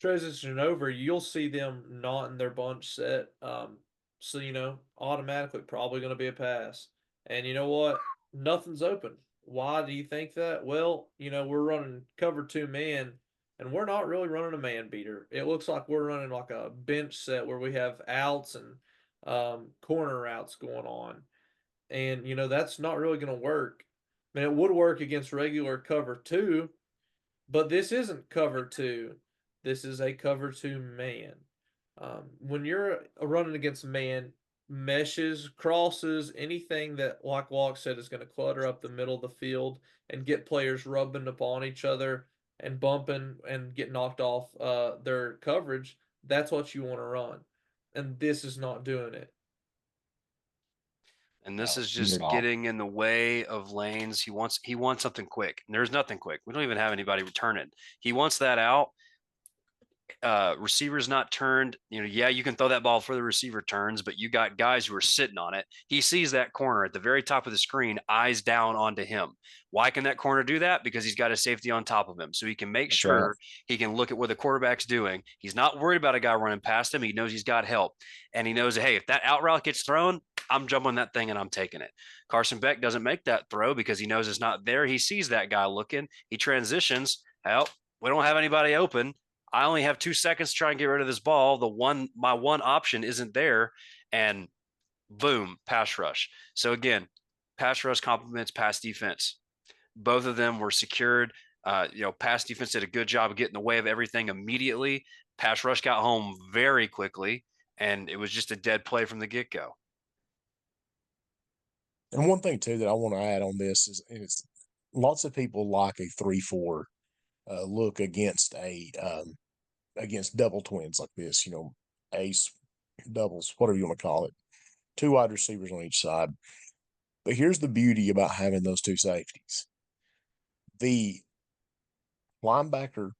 transition over, you'll see them not in their bunch set. So automatically probably going to be a pass. And you know what? Nothing's open. Why do you think that? Well, we're running cover two man, and we're not really running a man beater. It looks like we're running like a bench set where we have outs and corner routes going on. And that's not really going to work. I mean, it would work against regular cover two, but this isn't cover two. This is a cover two man. When you're running against man, meshes, crosses, anything that, like Walk said, is going to clutter up the middle of the field and get players rubbing upon each other and bumping and get knocked off their coverage, that's what you want to run. And this is not doing it. And this is Not at just all. getting in the way of lanes. He wants something quick. And there's nothing quick. We don't even have anybody return it. He wants that out. Receiver's not turned. Yeah, you can throw that ball for the receiver turns, but you got guys who are sitting on it. He sees that corner at the very top of the screen, eyes down onto him. Why can that corner do that? Because he's got a safety on top of him. So he can make That's right. sure he can look at what the quarterback's doing. He's not worried about a guy running past him. He knows he's got help. And he knows, hey, if that out route gets thrown, I'm jumping that thing and I'm taking it. Carson Beck doesn't make that throw because he knows it's not there. He sees that guy looking. He transitions. Help. We don't have anybody open. I only have 2 seconds to try and get rid of this ball. My one option isn't there, and boom, pass rush. So again, pass rush complements pass defense. Both of them were secured. Pass defense did a good job of getting in the way of everything immediately. Pass rush got home very quickly, and it was just a dead play from the get go. And one thing too that I want to add on this is lots of people like a 3-4 look against double twins like this. Ace doubles, whatever you want to call it. Two wide receivers on each side. But here's the beauty about having those two safeties. The linebacker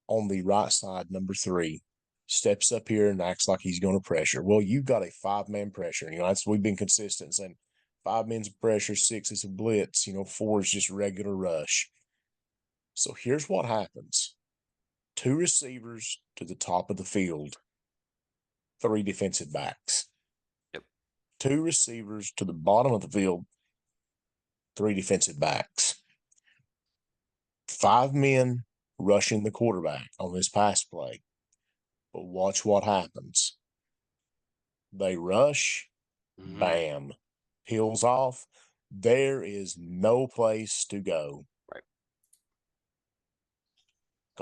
on the right side, number 3, steps up here and acts like he's going to pressure. Well, you've got a 5-man pressure. We've been consistent saying 5 men's pressure, 6 is a blitz, 4 is just regular rush. So here's what happens. 2 receivers to the top of the field, 3 defensive backs. Yep. 2 receivers to the bottom of the field, 3 defensive backs. 5 men rushing the quarterback on this pass play. But watch what happens. They rush, bam, peels off. There is no place to go. Right.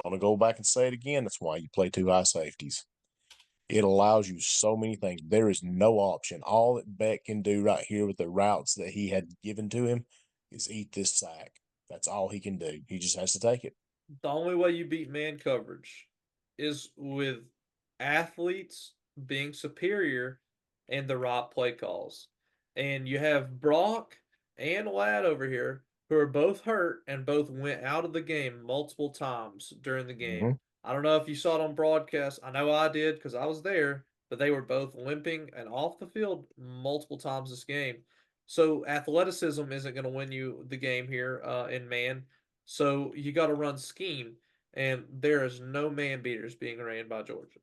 Gonna go back and say it again. That's why you play 2 high safeties. It allows you so many things. There is no option. All that Beck can do right here with the routes that he had given to him is eat this sack. That's all he can do. He just has to take it. The only way you beat man coverage is with athletes being superior and the right play calls. And you have Brock and Ladd over here who are both hurt and both went out of the game multiple times during the game. I don't know if you saw it on broadcast. I know I did because I was there, but they were both limping and off the field multiple times this game. So athleticism isn't going to win you the game here in man. So you got to run scheme, and there is no man beaters being ran by Georgia.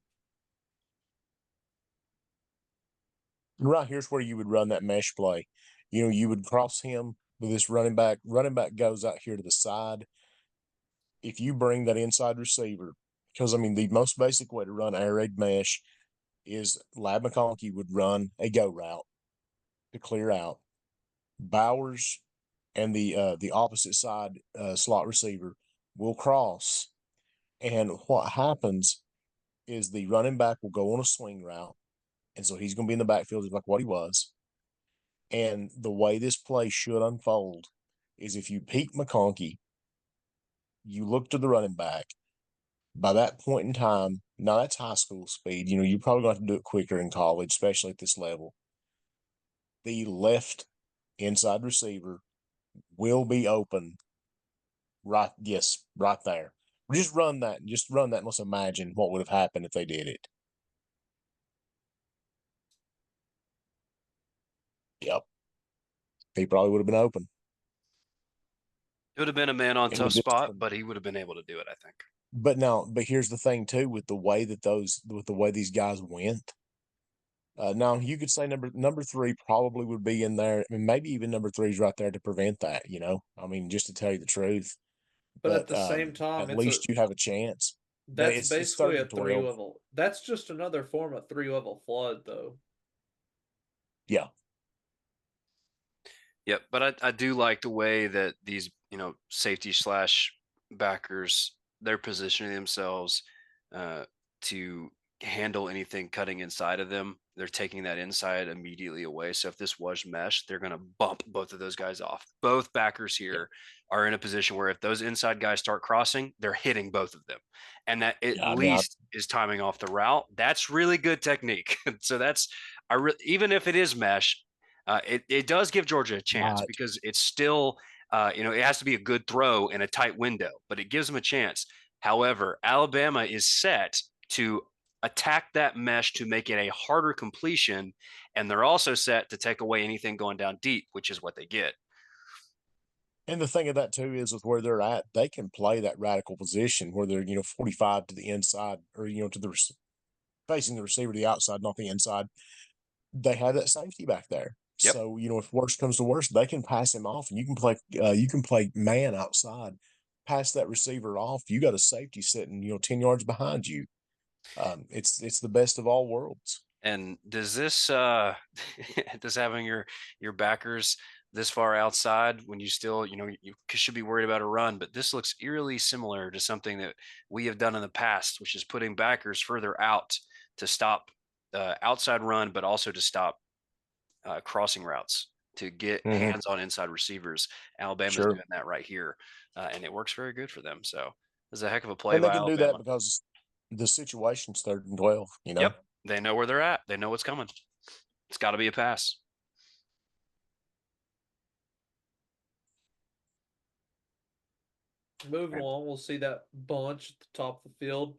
Right here's where you would run that mesh play. You would cross him with this running back. Running back goes out here to the side. If you bring that inside receiver, because the most basic way to run air raid mesh is Lad McConkey would run a go route to clear out. Bowers and the opposite side slot receiver will cross. And what happens is the running back will go on a swing route. And so he's going to be in the backfield just like what he was. And the way this play should unfold is if you peek McConkey, you look to the running back. By that point in time, now that's high school speed. You're probably going to have to do it quicker in college, especially at this level. The left inside receiver will be open. Right, yes, right there. Just run that. Just run that. And let's imagine what would have happened if they did it. Yep. He probably would have been open. It would have been a man on And tough with this, spot, but he would have been able to do it, I think. but here's the thing too, with the way these guys went. Now you could say number three probably would be in there, and maybe even number three is right there to prevent that. I mean, just to tell you the truth, But at but the same time, at least you have a chance. But that's it's basically third a and three 12. level. That's just another form of three level flood, though. Yeah, Yep, but I do like the way that these, safety slash backers, they're positioning themselves uh, to handle anything cutting inside of them. They're taking that inside immediately away. So if this was mesh, they're going to bump both of those guys off. Both backers yeah, here are in a position where if those inside guys start crossing, they're hitting both of them. And that at yeah. I mean, least is timing off the route. That's really good technique. So even if it is mesh, it does give Georgia a chance right. because it's still, it has to be a good throw in a tight window, but it gives them a chance. However, Alabama is set to attack that mesh to make it a harder completion, and they're also set to take away anything going down deep, which is what they get. And the thing of that too is with where they're at, they can play that radical position where they're 45 to the inside, or to the facing the receiver to the outside, not the inside. They have that safety back there. Yep. So, if worst comes to worst, they can pass him off and you can play man outside, pass that receiver off. You got a safety sitting, 10 yards behind you. It's the best of all worlds. And does this does having your backers this far outside when you still you should be worried about a run, but this looks eerily similar to something that we have done in the past, which is putting backers further out to stop outside run, but also to stop crossing routes to get Mhm. hands on inside receivers. Alabama's Sure. doing that right here, and it works very good for them. So it's a heck of a play And they by can do that Alabama. because the situation's 3rd and 12. Yep, they know where they're at. They know what's coming. It's got to be a pass. Moving along, we'll see that bunch at the top of the field.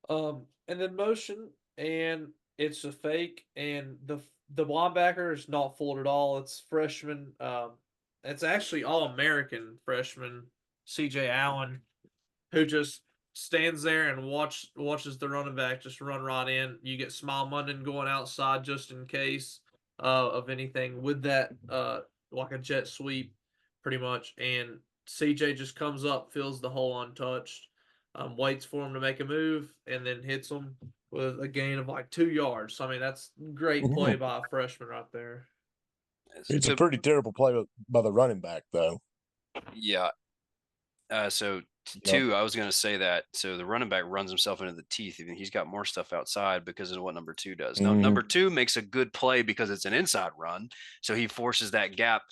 And then motion, and it's a fake, and the linebacker is not fooled at all. It's freshman. It's actually all American freshman C.J. Allen, who just stands there and watches the running back just run right in. You get Smile Munden going outside just in case of anything with that like a jet sweep, pretty much. And CJ just comes up, fills the hole untouched, waits for him to make a move, and then hits him with a gain of like 2 yards. So, I mean, that's great play Mhm. by a freshman right there. It's a So pretty terrible play by the running back, though. yeah, so You know, two, I was going to say that. So the running back runs himself into the teeth. Even he's got more stuff outside because of what number two does. Now, Mhm. number two makes a good play because it's an inside run. So he forces that gap.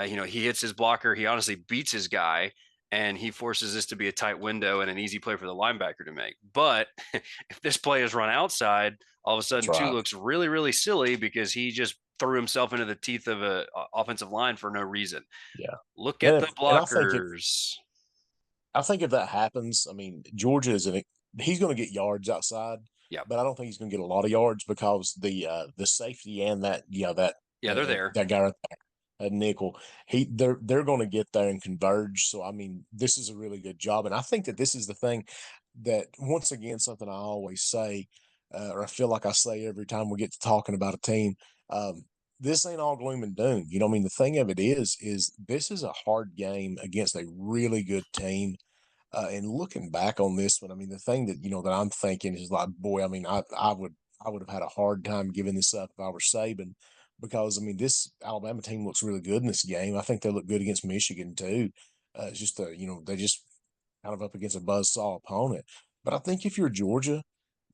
He hits his blocker. He honestly beats his guy, and he forces this to be a tight window and an easy play for the linebacker to make. But if this play is run outside, all of a That's sudden two right. looks really, really silly because he just threw himself into the teeth of a offensive line for no reason. Yeah. Look And at the if and blockers. I think if that happens, I mean, Georgia he's going to get yards outside, Yeah. but I don't think he's going to get a lot of yards because the safety and Yeah, they're there. that guy right there, that nickel, they're going to get there and converge. So I mean, this is a really good job, and I think that this is the thing that once again something I always say, or I feel like I say every time we get to talking about a team. This ain't all gloom and doom. I mean, the thing of it is this is a hard game against a really good team. And looking back on this one, I mean, the thing that I'm thinking is like, boy, I mean, I would have had a hard time giving this up if I were Saban, because I mean, this Alabama team looks really good in this game. I think they look good against Michigan too. It's just they just kind of up against a buzzsaw opponent. But I think if you're Georgia,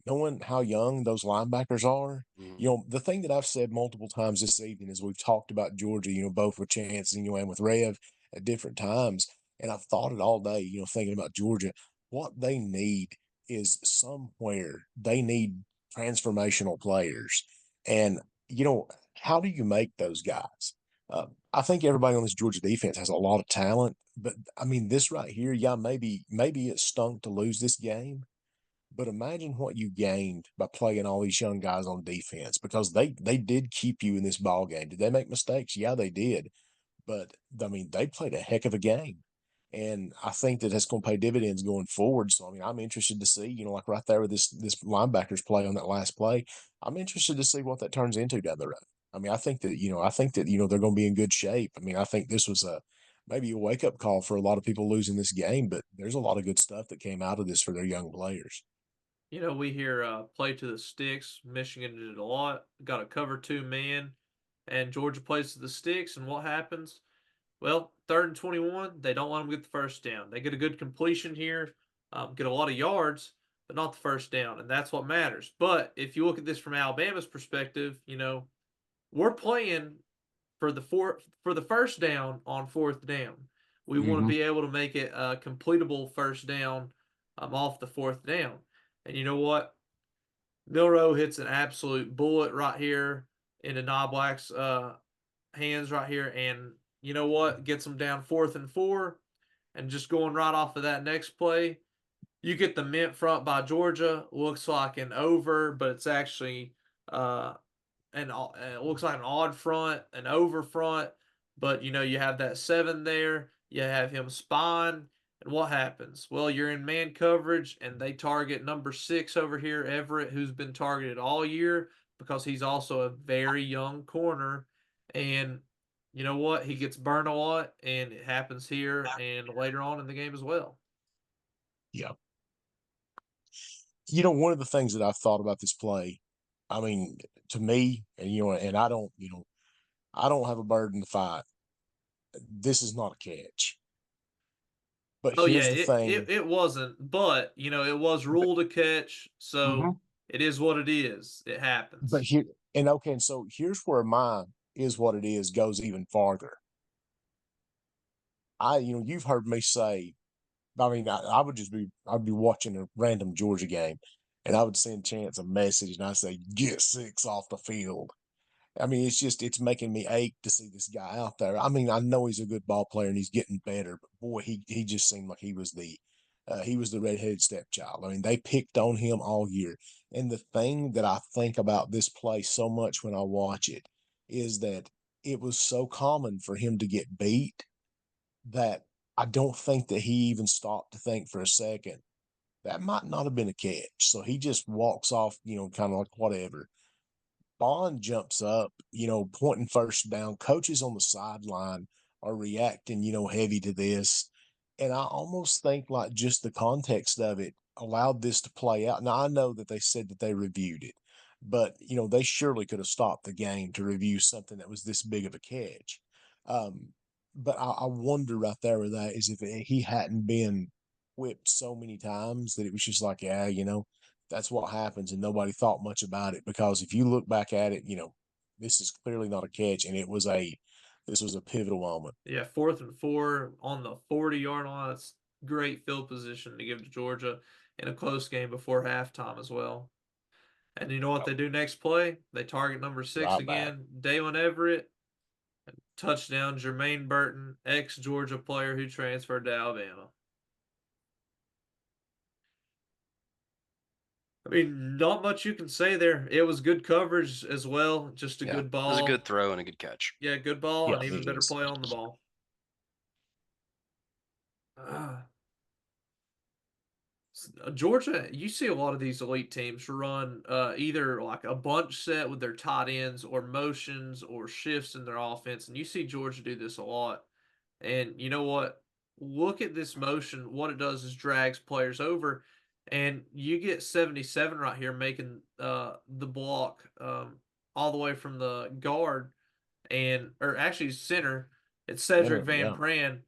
knowing how young those linebackers are, Mhm. the thing that I've said multiple times this evening is we've talked about Georgia, both with Chance and with Rev at different times. And I've thought it all day, thinking about Georgia. What they need is somewhere they need transformational players. And, how do you make those guys? I think everybody on this Georgia defense has a lot of talent, but I mean, this right here, yeah, maybe it stunk to lose this game, but imagine what you gained by playing all these young guys on defense, because they did keep you in this ball game. Did they make mistakes? Yeah, they did. But I mean, they played a heck of a game. And I think that that's going to pay dividends going forward. So, I mean, I'm interested to see, like right there with this linebacker's play on that last play. I'm interested to see what that turns into down the road. I mean, I think that they're going to be in good shape. I mean, I think this was maybe a wake up call for a lot of people losing this game, but there's a lot of good stuff that came out of this for their young players. We hear play to the sticks. Michigan did it a lot. Got a cover 2 man, and Georgia plays to the sticks. And what happens? Well, 3rd and 21, they don't let them get the first down. They get a good completion here, get a lot of yards, but not the first down, and that's what matters. But if you look at this from Alabama's perspective, we're playing for the first down on 4th down. We want to Hmm. be able to make it a completable first down off the 4th down. And you know what? Milrow hits an absolute bullet right here into Knoblack's hands right here, and you know what? Gets them down 4th and 4, and just going right off of that next play, you get the mint front by Georgia. Looks like an over, but it's actually uh, it looks like an odd front, an over front, but you have that 7 there. You have him spine, and what happens? Well, you're in man coverage, and they target number 6 over here, Everett, who's been targeted all year because he's also a very young corner. And you know what? He gets burned a lot, and it happens here and later on in the game as well. Yeah. One of the things that I've thought about this play, I mean, to me, and I don't have a bird in the fight. This is not a catch. But Oh yeah, here's the it, it thing. it wasn't, but it was But, ruled a catch, so mhm. it is what it is. It but happens. here and okay, and so here's where mine is what it is goes even farther. You've heard me say, I mean, I'd be watching a random Georgia game, and I would send Chance a message, and I say, "Get 6 off the field." I mean, it's making me ache to see this guy out there. I mean, I know he's a good ball player and he's getting better, but boy, he just seemed like he was the redheaded stepchild. I mean, they picked on him all year. And the thing that I think about this play so much when I watch it is that it was so common for him to get beat that I don't think that he even stopped to think for a second that might not have been a catch. So he just walks off, kind of like whatever. Bond jumps up, pointing first down. Coaches on the sideline are reacting, heavy to this. And I almost think like just the context of it allowed this to play out. Now, I know that they said that they reviewed it, but, they surely could have stopped the game to review something that was this big of a catch. Um, but I wonder right there with that is if he hadn't been whipped so many times that it was just like, yeah, that's what happens, and nobody thought much about it because if you look back at it, this is clearly not a catch, and this was a pivotal moment. Yeah, 4th and 4 on the 40-yard line. That's great field position to give to Georgia in a close game before halftime as well. And you know what Yep. they do next play? They target number 6 Right back. again, Dalen Everett. Touchdown, Jermaine Burton, ex-Georgia player who transferred to Alabama. I mean, not much you can say there. It was good coverage as well. Just a Yeah, good it was a good ball. throw and a good catch. Yeah, good ball Yeah, and even it better is. play on the ball. Uh, Georgia, you see a lot of these elite teams run either like a bunch set with their tight ends or motions or shifts in their offense. And you see Georgia do this a lot. And you know what? Look at this motion. What it does is drags players over. And you get 77 right here making the block all the way from the guard or actually center. It's Cedric Center, Van yeah. Pran,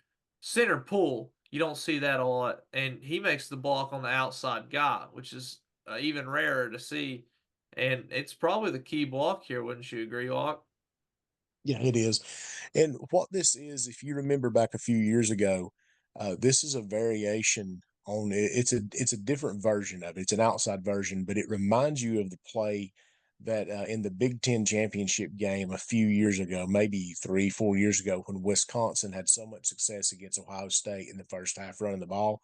center pull. You don't see that a lot, and he makes the block on the outside guy, which is even rarer to see. And it's probably the key block here, wouldn't you agree, Locke? Yeah, it is. And what this is, if you remember back a few years ago, this is a variation on it. It's a different version of it. It's an outside version, but it reminds you of the play that in the Big Ten championship game a few years ago, maybe 3, 4 years ago, when Wisconsin had so much success against Ohio State in the first half running the ball.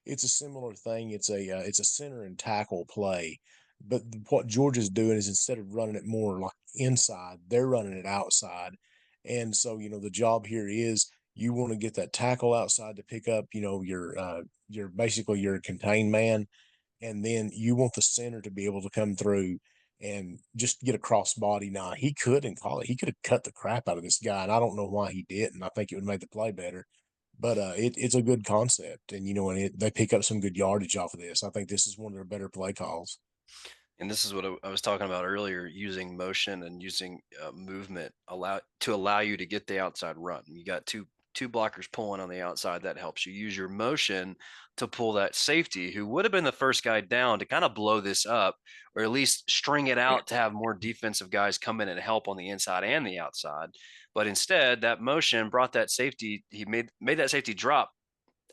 It's a similar thing. It's a center and tackle play, but what Georgia's doing is instead of running it more like inside, they're running it outside. And so, the job here is You want to get that tackle outside to pick up, your basically your contained man. And then you want the center to be able to come through and just get a cross body. Now he couldn't call it. He could have cut the crap out of this guy, and I don't know why he didn't. I think it would have made the play better. But it's a good concept, and they pick up some good yardage off of this. I think this is one of their better play calls. And this is what I was talking about earlier, using motion and using movement allow you to get the outside run. You got two blockers pulling on the outside. That helps you use your motion to pull that safety who would have been the first guy down to kind of blow this up, or at least string it out to have more defensive guys come in and help on the inside and the outside. But instead, that motion brought that safety. He made that safety drop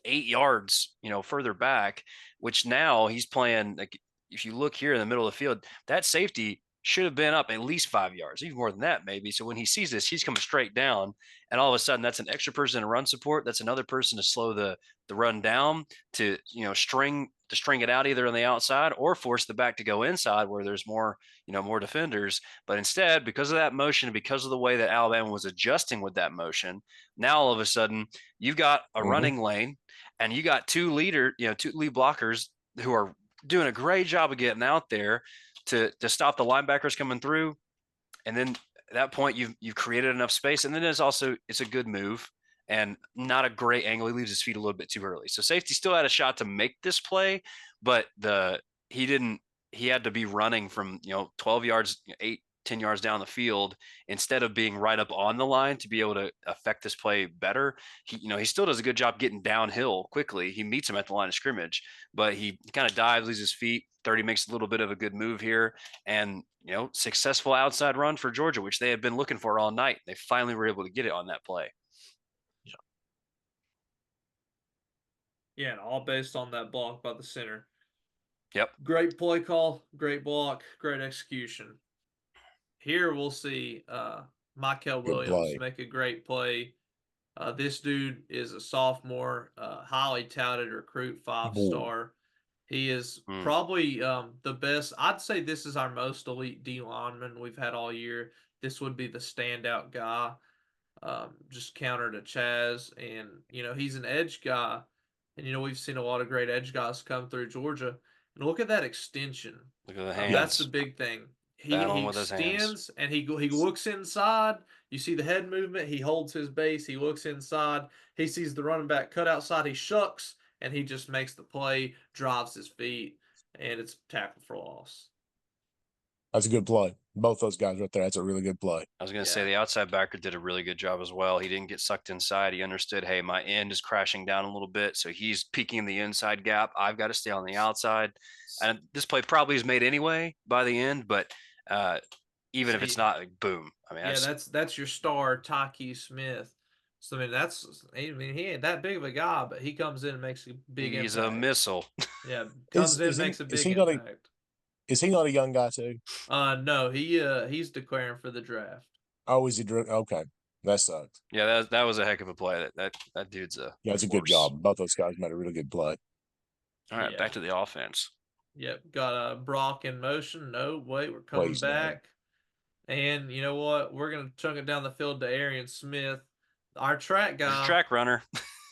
8 yards, further back, which now he's playing like, if you look here in the middle of the field, that safety should have been up at least 5 yards, even more than that, maybe. So when he sees this, he's coming straight down, and all of a sudden, that's an extra person in run support. That's another person to slow the run down, to string it out either on the outside or force the back to go inside where there's more defenders. But instead, because of that motion, because of the way that Alabama was adjusting with that motion, now all of a sudden you've got a running lane, and you got two lead blockers who are doing a great job of getting out there to stop the linebackers coming through. And then at that point, you've created enough space. And then it's a good move and not a great angle. He leaves his feet a little bit too early. So safety still had a shot to make this play, but he had to be running from 12 yards, 8-10 yards down the field instead of being right up on the line to be able to affect this play better. He still does a good job getting downhill quickly. He meets him at the line of scrimmage, but he kind of dives, leaves his feet. 30 makes a little bit of a good move here, and successful outside run for Georgia, which they had been looking for all night. They finally were able to get it on that play. Yeah, and all based on that block by the center. Yep. Great play call, great block, great execution. Here we'll see Michael Williams make a great play. This dude is a sophomore, highly touted recruit, 5-star. He is probably the best. I'd say this is our most elite D lineman we've had all year. This would be the standout guy, just counter to Chaz. And, he's an edge guy. And, we've seen a lot of great edge guys come through Georgia. And look at that extension. Look at the hands. That's the big thing. He extends and he looks inside. You see the head movement. He holds his base. He looks inside. He sees the running back cut outside. He shucks, and he just makes the play, drives his feet, and it's tackle for loss. That's a good play. Both those guys right there. That's a really good play. I was going to say the outside backer did a really good job as well. He didn't get sucked inside. He understood, hey, my end is crashing down a little bit, so he's peeking the inside gap. I've got to stay on the outside. And this play probably is made anyway by the end, but even if it's not, like, boom. I mean, that's your star, Tyke Smith. So he ain't that big of a guy, but he comes in and makes a big impact. He's a missile. Yeah, makes a big impact. Is he not a young guy too? No, he's declaring for the draft. Oh, is he? Okay, that sucks. Yeah, that was a heck of a play. That dude's it's a good job. Both those guys made a really good play. All right, back to the offense. Yep, got Brock in motion. No, wait, we're coming back. And you know what? We're gonna chunk it down the field to Arian Smith, our track guy, track runner.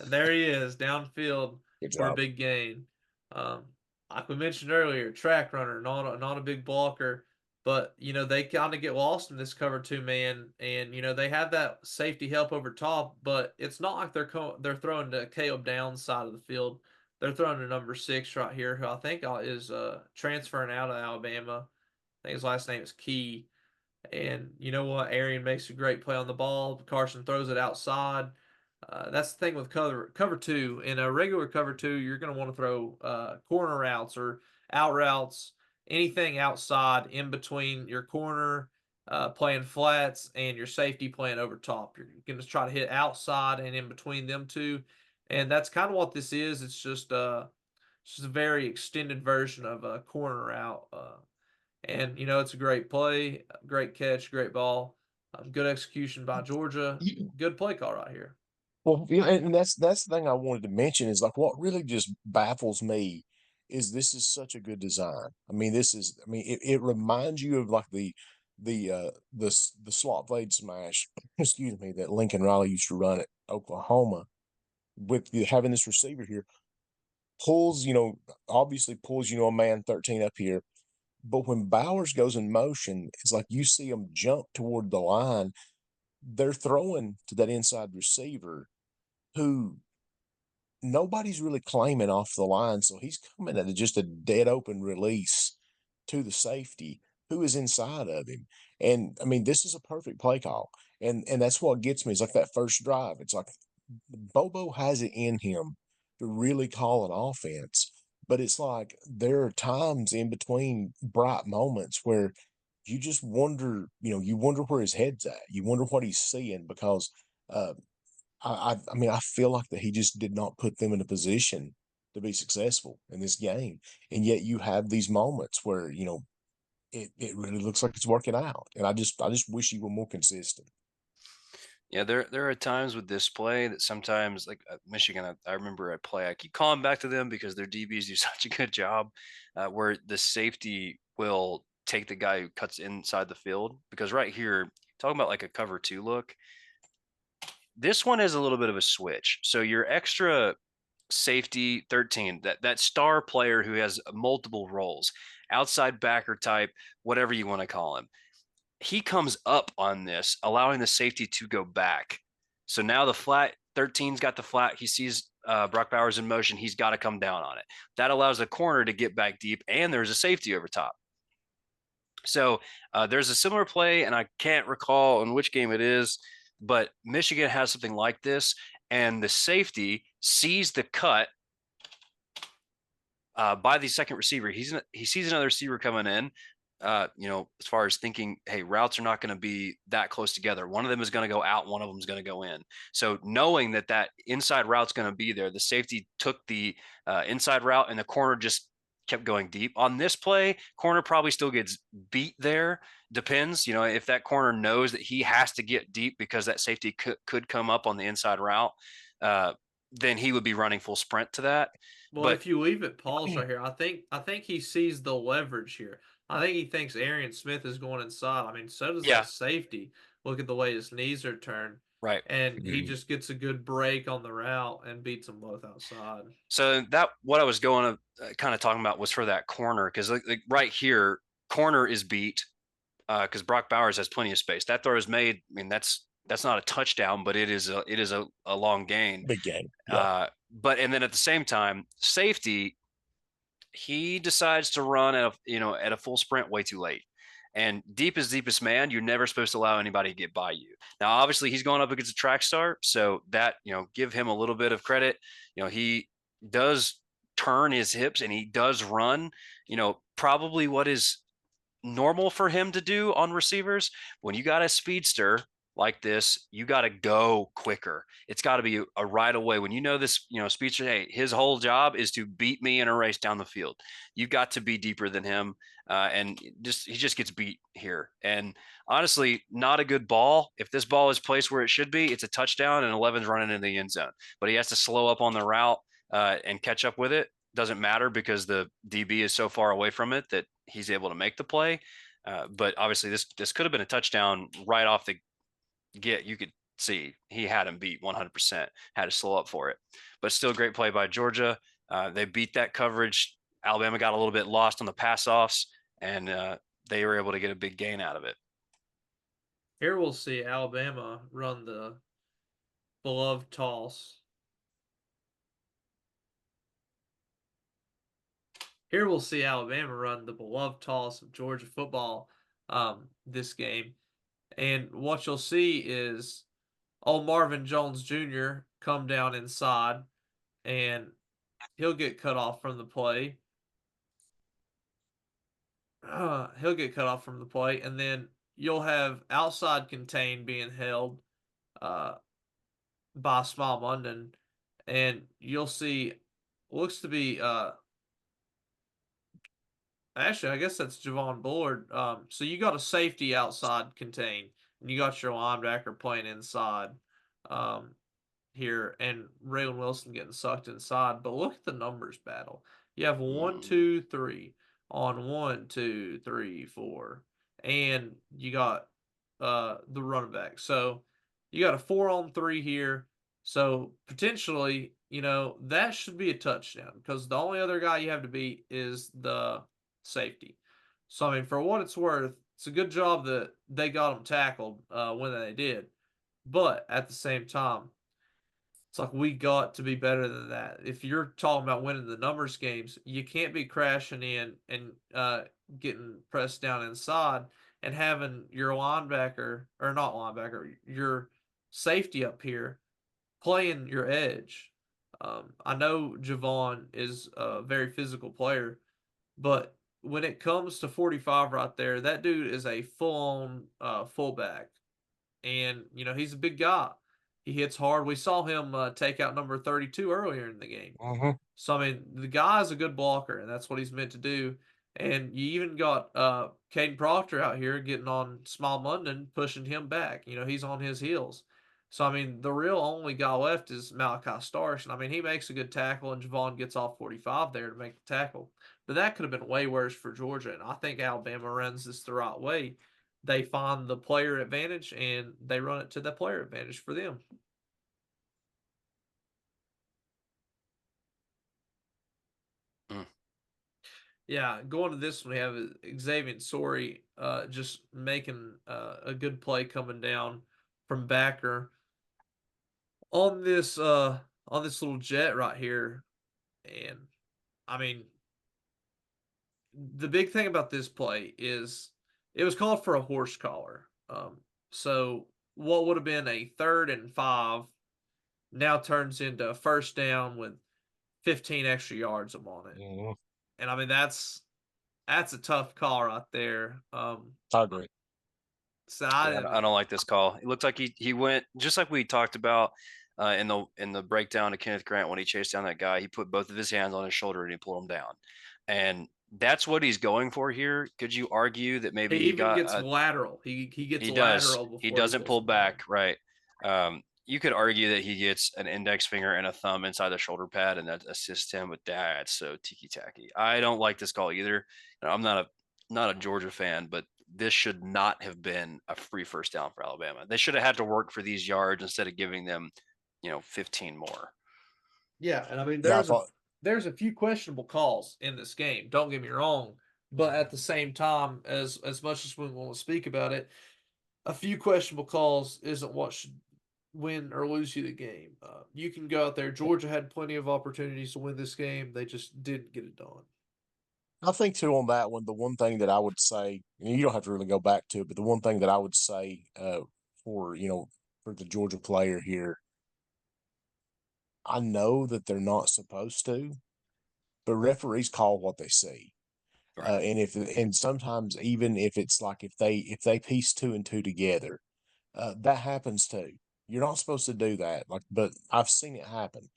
There he is, downfield for a big gain. Like we mentioned earlier, track runner, not a big blocker, but they kind of get lost in this cover 2 man, and they have that safety help over top, but it's not like they're throwing to Caleb Downs side of the field. They're throwing to number 6 right here, who I think is transferring out of Alabama. I think his last name is Key. And you know what? Arian makes a great play on the ball. Carson throws it outside. That's the thing with cover 2. In a regular cover 2, you're going to want to throw corner routes or out routes, anything outside in between your corner playing flats and your safety playing over top. You're going to try to hit outside and in between them two. And that's kind of what this is. It's just a very extended version of a corner route. And, it's a great play, great catch, great ball, good execution by Georgia. Good play call right here. Well, and that's the thing I wanted to mention is, like, what really just baffles me is this is such a good design. I mean, it reminds you of like the the slot fade smash, excuse me, that Lincoln Riley used to run at Oklahoma with having this receiver here pulls, obviously pulls, a man 13 up here. But when Bowers goes in motion, it's like you see him jump toward the line. They're throwing to that inside receiver who nobody's really claiming off the line. So he's coming at just a dead open release to the safety who is inside of him. And I mean, this is a perfect play call. And that's what gets me. It's like that first drive. It's like Bobo has it in him to really call an offense. But it's like there are times in between bright moments where you just wonder, you wonder where his head's at. You wonder what he's seeing because uh, I mean, I feel like that he just did not put them in a position to be successful in this game. And yet you have these moments where, it really looks like it's working out. And I just wish he were more consistent. Yeah, there are times with this play that sometimes, like Michigan, I remember a play. I keep calling back to them because their DBs do such a good job, where the safety will take the guy who cuts inside the field. Because right here, talking about like a cover two look, this one is a little bit of a switch. So your extra safety 13, that star player who has multiple roles, outside backer type, whatever you want to call him, he comes up on this, allowing the safety to go back. So now the flat 13's got the flat. He sees Brock Bowers in motion. He's got to come down on it. That allows the corner to get back deep, and there's a safety over top. So there's a similar play, and I can't recall in which game it is, but Michigan has something like this, and the safety sees the cut by the second receiver. He sees another receiver coming in. As far as thinking, hey, routes are not going to be that close together. One of them is going to go out, one of them is going to go in. So knowing that inside route's going to be there, the safety took the inside route, and the corner just kept going deep. On this play, corner probably still gets beat there. Depends, if that corner knows that he has to get deep because that safety could come up on the inside route, then he would be running full sprint to that. Well, But if you leave it Paul's right here, I think he sees the leverage here. I think he thinks Arian Smith is going inside. I mean, so does yeah, that safety. Look at the way his knees are turned. right. And he just gets a good break on the route and beats them both outside. So that what I was going to kind of talking about was for that corner, because like right here, corner is beat because Brock Bowers has plenty of space. That throw is made. I mean, that's not a touchdown, but it is a long gain. Big game. Yeah. But and then at the same time, safety, he decides to run at a full sprint way too late. And deep as deepest man, you're never supposed to allow anybody to get by you. Now, obviously, he's going up against a track star, so that give him a little bit of credit. He does turn his hips and he does run. Probably what is normal for him to do on receivers. When you got a speedster like this, you got to go quicker. It's got to be a right away. When this, speedster, hey, his whole job is to beat me in a race down the field. You've got to be deeper than him, and he just gets beat here. And honestly, not a good ball. If this ball is placed where it should be, it's a touchdown, and 11's running in the end zone. But he has to slow up on the route and catch up with it. Doesn't matter because the DB is so far away from it that he's able to make the play. But obviously, this could have been a touchdown right off the get. You could see he had him beat 100%. Had to slow up for it, but still great play by Georgia. They beat that coverage. Alabama got a little bit lost on the pass offs, and they were able to get a big gain out of it. Here we'll see Alabama run the beloved toss. Here we'll see Alabama run the beloved toss of Georgia football this game. And what you'll see is Marvin Jones Jr. come down inside, and he'll get cut off from the play. He'll get cut off from the play, and then you'll have outside contain being held by Small London, and you'll see looks to be actually, I guess that's Javon Bullard. So you got a safety outside contain, and you got your linebacker playing inside here, and Raylan Wilson getting sucked inside. But look at the numbers battle. You have 1, 2, 3 on 1, 2, 3, 4. and you got the running back. So you got a 4-on-3 here. So potentially, that should be a touchdown because the only other guy you have to beat is the safety. So I mean, for what it's worth, it's a good job that they got him tackled when they did. But at the same time, it's like we got to be better than that. If you're talking about winning the numbers games, you can't be crashing in and getting pressed down inside and having your linebacker or not linebacker, your safety up here playing your edge. I know Javon is a very physical player, but when it comes to 45 right there, that dude is a full-on fullback, and he's a big guy. He hits hard. We saw him take out number 32 earlier in the game. Mm-hmm. So I mean, the guy's a good blocker, and that's what he's meant to do. And you even got Caden Proctor out here getting on Smile London, pushing him back. He's on his heels. So I mean, the real only guy left is Malachi Starsh, and I mean, he makes a good tackle, and Javon gets off 45 there to make the tackle. But that could have been way worse for Georgia, and I think Alabama runs this the right way. They find the player advantage, and they run it to the player advantage for them. Yeah, going to this one, we have Xavier Sori just making a good play coming down from backer on this little jet right here. And I mean, the big thing about this play is it was called for a horse collar. So what would have been a 3rd and 5 now turns into a first down with 15 extra yards on it. Mm-hmm. And I mean that's a tough call right there. I agree. So Yeah, I don't like this call. It looked like he went just like we talked about in the breakdown to Kenneth Grant when he chased down that guy. He put both of his hands on his shoulder and he pulled him down, and that's what he's going for here. Could you argue that maybe he he even got gets lateral. He gets he does. lateral before He doesn't pulls pull him down. back, right? You could argue that he gets an index finger and a thumb inside the shoulder pad, and that assists him. But that's so ticky tacky. I don't like this call either. I'm not a Georgia fan, but this should not have been a free first down for Alabama. They should have had to work for these yards instead of giving them, 15 more. Yeah, and I mean Yeah, I there's a few questionable calls in this game. Don't get me wrong, but at the same time, as much as we want to speak about it, a few questionable calls isn't what should win or lose you the game. You can go out there. Georgia had plenty of opportunities to win this game. They just didn't get it done. I think too on that one, the one thing that I would say, and you don't have to really go back to it, but the one thing that I would say for for the Georgia player here, I know that they're not supposed to, but referees call what they see. Right. And sometimes even if it's like if they piece two and two together, that happens too. You're not supposed to do that. But I've seen it happen.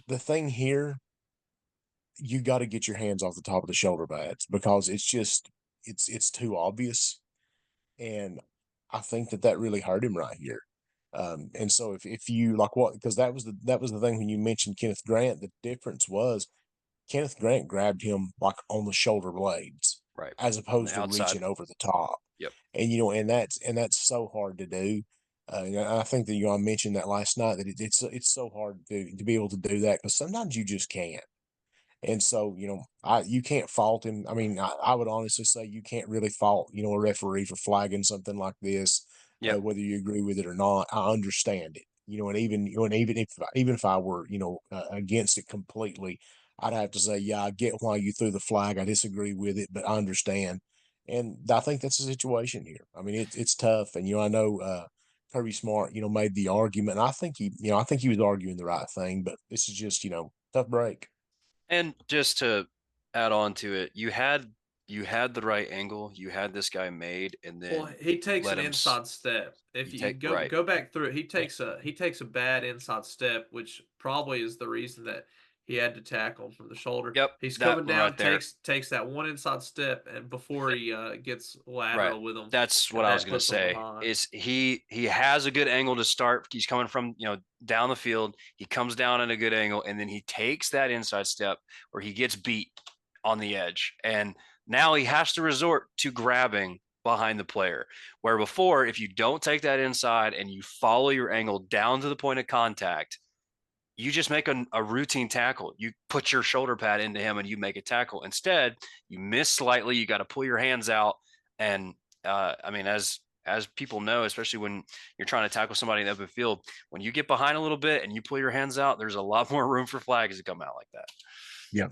The thing here, you got to get your hands off the top of the shoulder pads because it's too obvious, and I think that really hurt him right here. And so if you like what because that was the thing when you mentioned Kenneth Grant, the difference was Kenneth Grant grabbed him like on the shoulder blades, Right. as opposed to outside. reaching over the top. Yep. And that's so hard to do. And I think that I mentioned that last night that it's so hard to be able to do that because sometimes you just can't. And so, you can't fault him. I mean, I would honestly say you can't really fault, a referee for flagging something like this, Yep. whether you agree with it or not. I understand it, and even if I were, against it completely, I'd have to say, yeah, I get why you threw the flag. I disagree with it, but I understand. And I think that's the situation here. I mean, it's tough. And, I know, Kirby Smart, made the argument. And I think he was arguing the right thing, but this is just, tough break. And just to add on to it, you had the right angle. You had this guy made, and then Well, he takes let an him inside step. If you you take right. go back through it, he takes a bad inside step, which probably is the reason that he had to tackle him from the shoulder. Yep, He's that coming one down, right there. takes that one inside step, and before he gets lateral with him, That's what and I that was going to puts him say. behind. Is he has a good angle to start. He's coming from down the field. He comes down at a good angle, and then he takes that inside step where he gets beat on the edge, and now he has to resort to grabbing behind the player. Where before, if you don't take that inside and you follow your angle down to the point of contact, you just make a routine tackle. You put your shoulder pad into him and you make a tackle. Instead, you miss slightly. You got to pull your hands out. And I mean, as people know, especially when you're trying to tackle somebody in the open field, when you get behind a little bit and you pull your hands out, there's a lot more room for flags to come out like that. Yeah.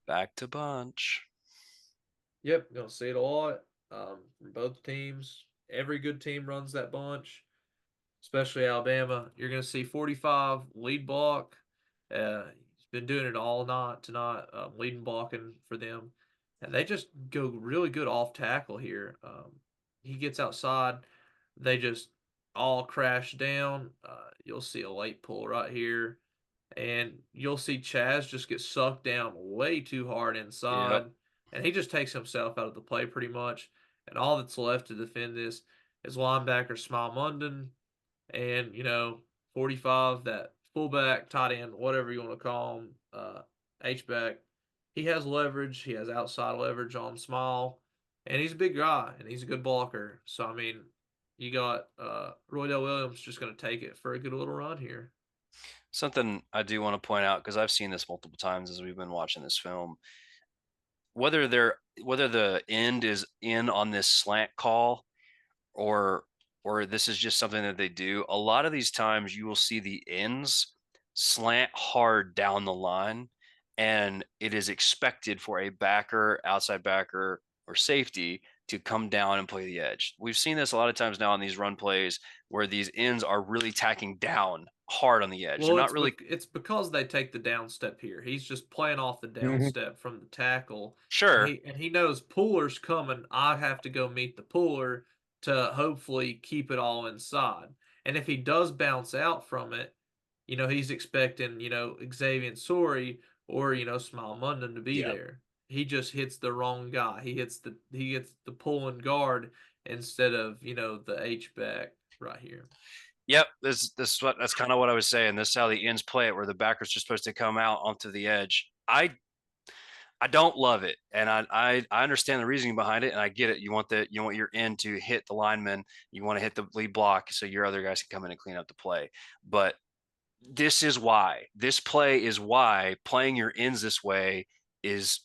Back to bunch. Yep, gonna see it a lot from both teams. Every good team runs that bunch, especially Alabama. You're gonna see 45 lead block. He's been doing it all night tonight, leading blocking for them, and they just go really good off tackle here. He gets outside, they just all crash down. You'll see a late pull right here, and you'll see Chaz just get sucked down way too hard inside, Yep. and he just takes himself out of the play pretty much. And all that's left to defend this is linebacker Smile Munden and 45, that fullback, tight end, whatever you want to call him, H back. He has leverage. He has outside leverage on Smile, and he's a big guy and he's a good blocker. So I mean, you got Roydell Williams just going to take it for a good little run here. Something I do want to point out, because I've seen this multiple times as we've been watching this film, whether the end is in on this slant call or this is just something that they do, a lot of these times you will see the ends slant hard down the line, and it is expected for a backer, outside backer, or safety to come down and play the edge. We've seen this a lot of times now in these run plays where these ends are really tacking down hard on the edge. Well, They're not really it's because they take the down step here. He's just playing off the down step from the tackle. sure. And he knows puller's coming. I have to go meet the puller to hopefully keep it all inside. And if he does bounce out from it, he's expecting, Xavier Sori or, Smile Munden to be Yeah. there. He just hits the wrong guy. He gets the pulling guard instead of, the H back right here. Yep, that's kind of what I was saying. This is how the ends play it, where the backer's just supposed to come out onto the edge. I don't love it, and I understand the reasoning behind it, and I get it. You want your end to hit the lineman, you want to hit the lead block, so your other guys can come in and clean up the play. But this play is why playing your ends this way is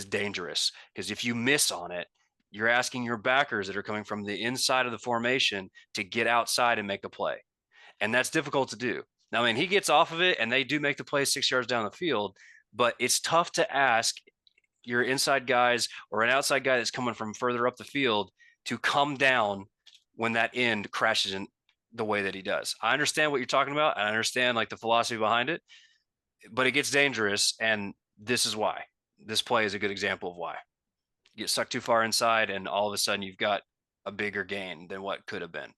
dangerous, because if you miss on it, you're asking your backers that are coming from the inside of the formation to get outside and make a play. And that's difficult to do. Now, I mean, he gets off of it and they do make the play 6 yards down the field, but it's tough to ask your inside guys or an outside guy that's coming from further up the field to come down when that end crashes in the way that he does. I understand what you're talking about. I understand like the philosophy behind it, but it gets dangerous. And this is why. This play is a good example of why. You get sucked too far inside, and all of a sudden you've got a bigger gain than what could have been.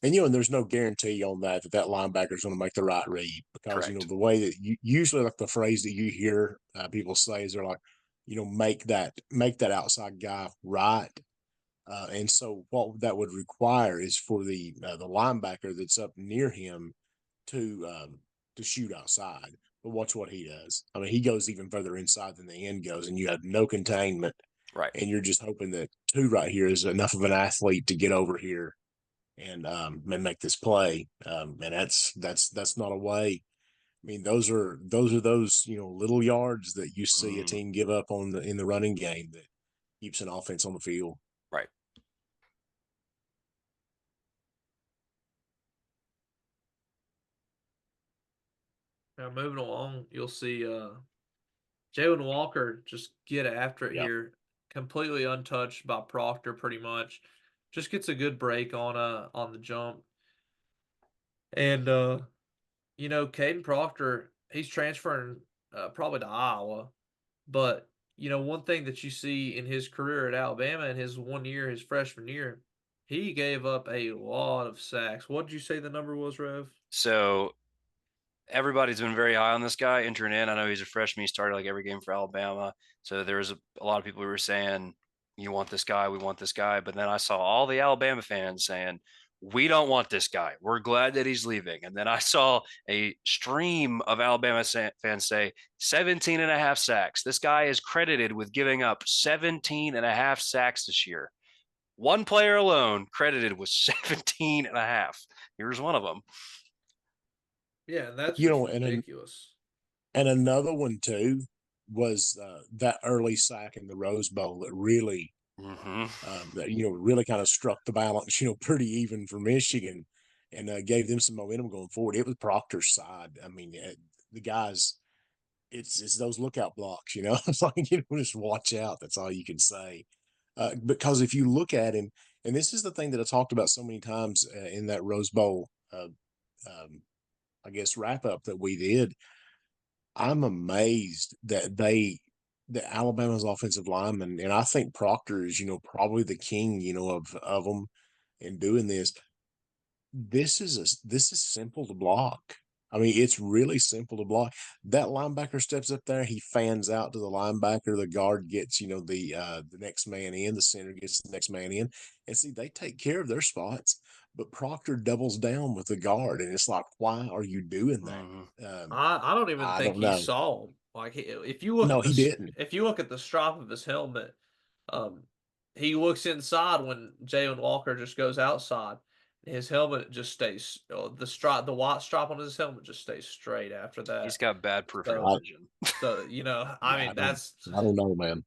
And and there's no guarantee on that linebacker is going to make the right read, because Correct. the way that you usually, like, the phrase that you hear people say is they're like, make that outside guy right. And so what that would require is for the linebacker that's up near him to shoot outside. But watch what he does. I mean, he goes even further inside than the end goes, and you have no containment. Right. And you're just hoping that two right here is enough of an athlete to get over here and make this play. And that's not a way. I mean, those are those little yards that you see a team give up in the running game that keeps an offense on the field. Right. Now moving along, you'll see Jalen Walker just get after it Yeah. here, completely untouched by Proctor pretty much. Just gets a good break on the jump. And Caden Proctor, he's transferring probably to Iowa, but one thing that you see in his career at Alabama in his 1 year, his freshman year, he gave up a lot of sacks. What did you say the number was, Rev? So everybody's been very high on this guy entering in. I know he's a freshman. He started like every game for Alabama. So there's a lot of people who were saying, you want this guy, we want this guy. But then I saw all the Alabama fans saying, we don't want this guy. We're glad that he's leaving. And then I saw a stream of Alabama fans say 17 and a half sacks. This guy is credited with giving up 17 and a half sacks this year. One player alone credited with 17 and a half. Here's one of them. Yeah, and that's You just know, and ridiculous. and another one too was that early sack in the Rose Bowl that really that really kind of struck the balance, pretty even for Michigan, and gave them some momentum going forward. It was Proctor's side. I mean, the guys, it's those lookout blocks. It's like just watch out. That's all you can say. Because if you look at him, and this is the thing that I talked about so many times in that Rose Bowl, I guess wrap up that we did. I'm amazed that the Alabama's offensive lineman, and I think Proctor is, probably the king, of them in doing this. This is simple to block. I mean, it's really simple to block. That linebacker steps up there, he fans out to the linebacker, the guard gets, the next man in, the center gets the next man in. And see, they take care of their spots, but Proctor doubles down with the guard. And it's like, why are you doing that? I don't even I think don't he know. saw him. Like if you look No, at he this, didn't. if you look at the strap of his helmet, um, he looks inside when Jalen Walker just goes outside. His helmet just stays the white stripe on his helmet just stays straight after that. He's got bad peripheral So, vision. I mean I don't know, man.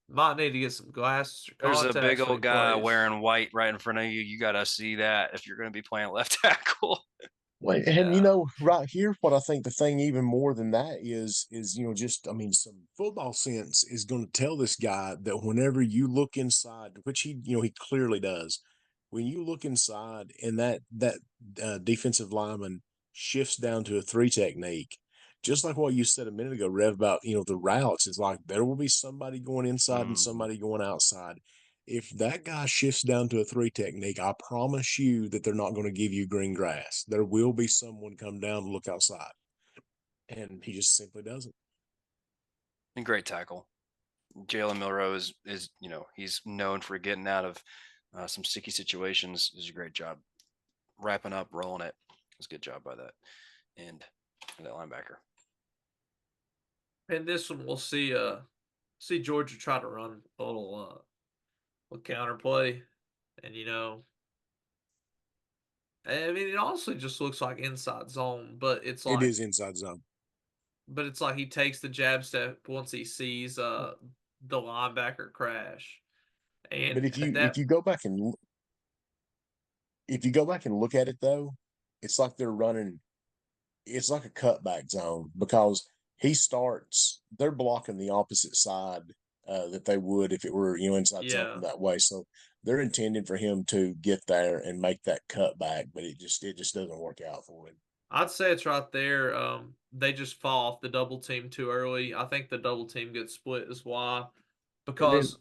might need to get some glasses or There's a big contacts when old he guy plays. wearing white right in front of you. You got to see that if you're going to be playing left tackle. Well, and Yeah. right here, what I think the thing even more than that is just I mean, some football sense is going to tell this guy that whenever you look inside, which he clearly does, when you look inside and that defensive lineman shifts down to a three technique, just like what you said a minute ago, Rev, about the routes, it's like there will be somebody going inside and somebody going outside. If that guy shifts down to a three technique, I promise you that they're not going to give you green grass. There will be someone come down to look outside. And he just simply doesn't. And great tackle. Jalen Milroe is he's known for getting out of some sticky situations. Is a great job wrapping up, rolling it. It's a good job by that and that linebacker. And this one we'll see Georgia try to run a little counterplay. And I mean it also just looks like inside zone, but it's It like is inside zone. but it's like he takes the jab step once he sees the linebacker crash. But And if you go back and look at it though, it's like they're running. It's like a cutback zone because they're blocking the opposite side that they would if it were inside zone that way. So they're intending for him to get there and make that cutback, but it just doesn't work out for him. I'd say it's right there. They just fall off the double team too early. I think the double team gets split is why, because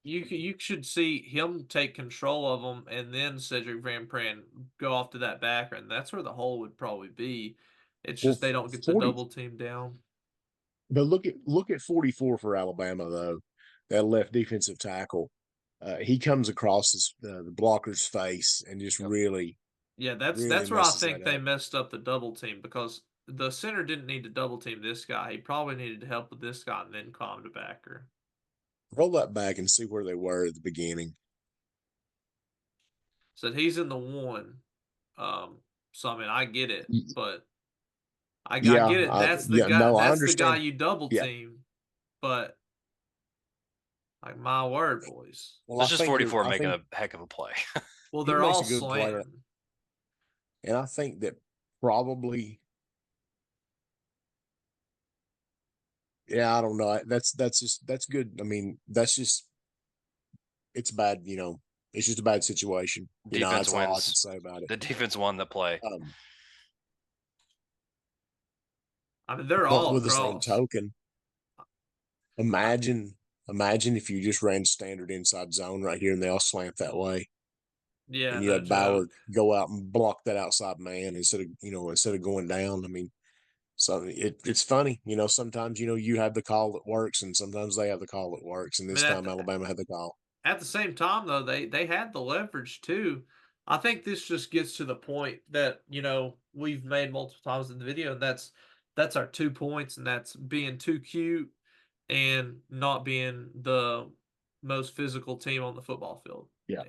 you should see him take control of them and then Cedric Van Pran go off to that backer, and that's where the hole would probably be. It's just they don't get the double team down. But look at 44 for Alabama though, that left defensive tackle. He comes across the blocker's face and just really. Yeah, that's where I think they messed up the double team because the center didn't need to double team this guy. He probably needed to help with this guy and then calm the backer. Roll that back and see where they were at the beginning. So he's in the one. So I mean I get it, but I get it. That's the guy. No, that's the guy you double team. But like my word, boys. Well, it's just 44 making a heck of a play. Well, they're all slamming. And I think that probably, I don't know. That's good. I mean, it's bad. It's just a bad situation. Defense that's all I wins. can say about it. The defense won the play. I mean, they're all with across. the same token. Imagine if you just ran standard inside zone right here and they all slant that way. Yeah, and you had Ballard go out and block that outside man instead of going down. I mean, so it's funny, sometimes you have the call that works, and sometimes they have the call that works. And this time, Alabama had the call. At the same time, though, they had the leverage too. I think this just gets to the point that, we've made multiple times in the video, and that's our 2 points, and that's being too cute and not being the most physical team on the football field. Yeah.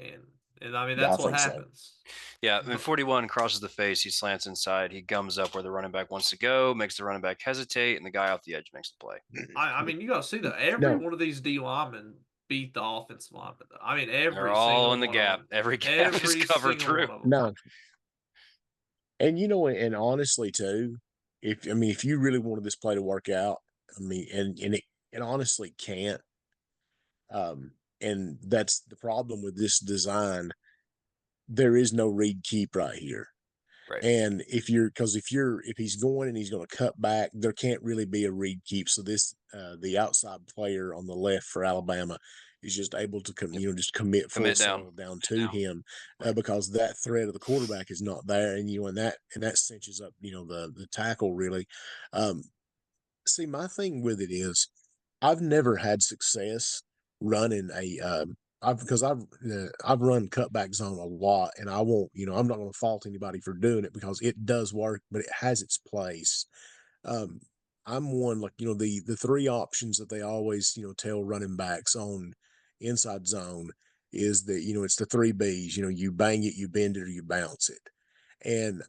And I mean, Yeah, I that's what think so. happens. Yeah, and But 41 crosses the face. He slants inside. He gums up where the running back wants to go, makes the running back hesitate, and the guy off the edge makes the play. I mean, you gotta see that every No, one of these D linemen beat the offensive lineman. I mean, They're every all single in the one of gap. them. Every gap is Every covered single through. one of them. no. And and honestly too, if you really wanted this play to work out, it honestly can't. And that's the problem with this design. There is no read keep right here. Right. And if he's going and he's going to cut back, there can't really be a read keep. So the outside player on the left for Alabama is just able to just commit full Commit down. throttle down Commit to down. him Right. because that threat of the quarterback is not there, and that cinches up the tackle really. Um, See, my thing with it is, I've never had success running I've run cutback zone a lot, and I won't, I'm not going to fault anybody for doing it because it does work, but it has its place. Um, I'm one like the three options that they always tell running backs on inside zone is that it's the three B's. You bang it, you bend it, or you bounce it, and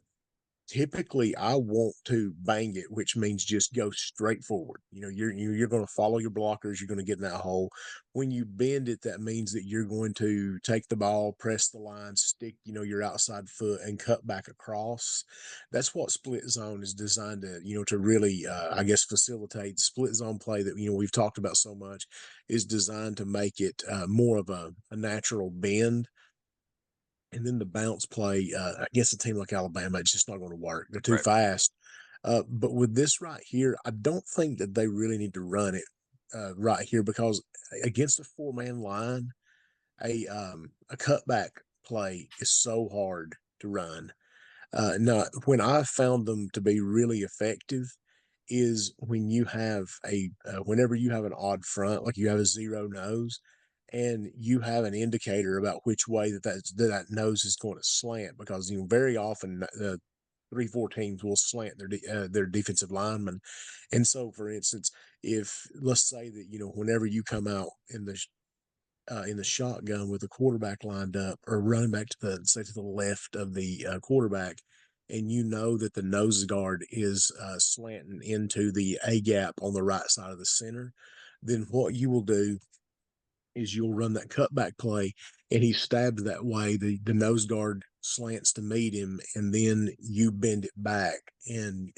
typically I want to bang it, which means just go straight forward. You're going to follow your blockers. You're going to get in that hole. When you bend it, that means that you're going to take the ball, press the line, stick, your outside foot and cut back across. That's what split zone is designed to really, I guess, facilitate. Split zone play that, we've talked about so much is designed to make it more of a natural bend, and then the bounce play against a team like Alabama, it's just not going to work. They're too Right. fast. But with this right here, I don't think that they really need to run it right here because against a four-man line, a cutback play is so hard to run. Now, when I found them to be really effective is when you have whenever you have an odd front, like you have a zero nose, and you have an indicator about which way that nose is going to slant, because very often 3-4 teams will slant their defensive linemen, and so for instance, if let's say that whenever you come out in the shotgun with the quarterback lined up or running back to the left of the quarterback, and that the nose guard is slanting into the A gap on the right side of the center, then what you will do is you'll run that cutback play, and he stabs that way. The nose guard slants to meet him, and then you bend it back, and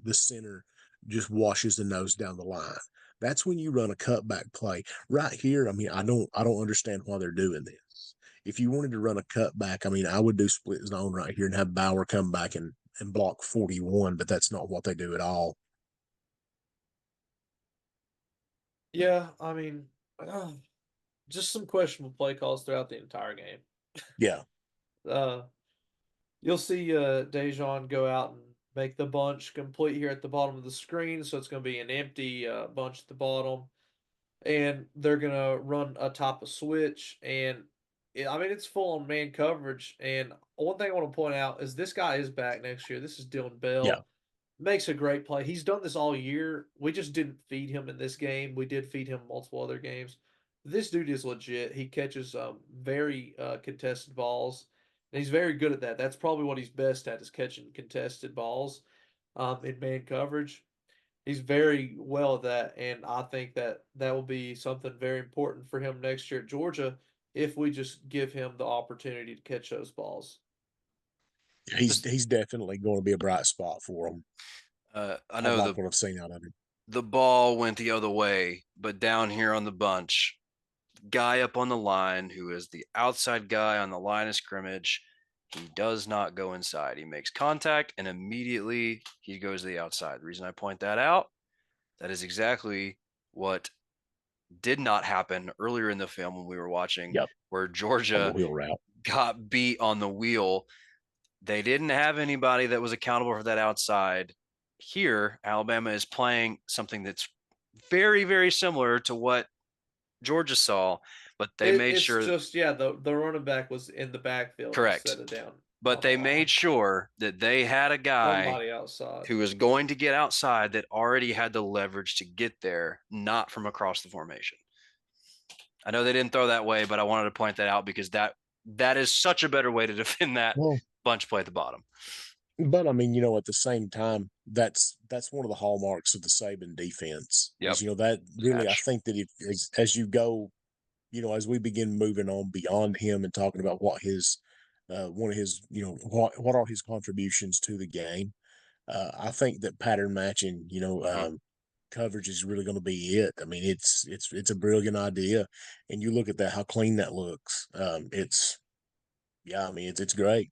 the center just washes the nose down the line. That's when you run a cutback play. Right here, I don't understand why they're doing this. If you wanted to run a cutback, I would do split zone right here and have Bauer come back and block 41, but that's not what they do at all. Yeah, I mean, just some questionable play calls throughout the entire game. Yeah. Uh, you'll see Dejan go out and make the bunch complete here at the bottom of the screen, so it's going to be an empty bunch at the bottom, and they're going to run a type of switch, and I mean it's full on man coverage. And one thing I want to point out is this guy is back next year. This is Dylan Yeah. Bell. Makes a great play. He's done this all year. We just didn't feed him in this game. We did feed him multiple other games. This dude is legit. He catches very contested balls, and he's very good at that. That's probably what he's best at is catching contested balls in man coverage. He's very well at that, and I think that that will be something very important for him next year at Georgia if we just give him the opportunity to catch those balls. He's definitely going to be a bright spot for them. I I know like what I've seen out of him. the ball went the other way, but down here on the bunch, guy up on the line who is the outside guy on the line of scrimmage, he does not go inside. He makes contact and immediately he goes to the outside. The reason I point that out, that is exactly what did not happen earlier in the film when we were watching, Yep. where On the Georgia wheel route. got beat on the wheel. They didn't have anybody that was accountable for that outside. Here, Alabama is playing something that's very, very similar to what Georgia saw, but they made It's sure. just the running back was in the backfield to Correct. set it down But on the they line. made sure that they had a guy Somebody outside. who was going to get outside that already had the leverage to get there, not from across the formation. I know they didn't throw that way, but I wanted to point that out because that is such a better way to defend that Well, bunch play at the bottom. but I mean, you know, at the same time, that's one of the hallmarks of the Saban defense. Yep. Is, you know, that really, I Match. think that if as you go, you know, as we begin moving on beyond him and talking about what his one of his, you know, what are his contributions to the game, I think that pattern matching, you know, coverage is really going to be it. I mean, it's a brilliant idea, and you look at that, how clean that looks. It's, yeah, I mean, it's great.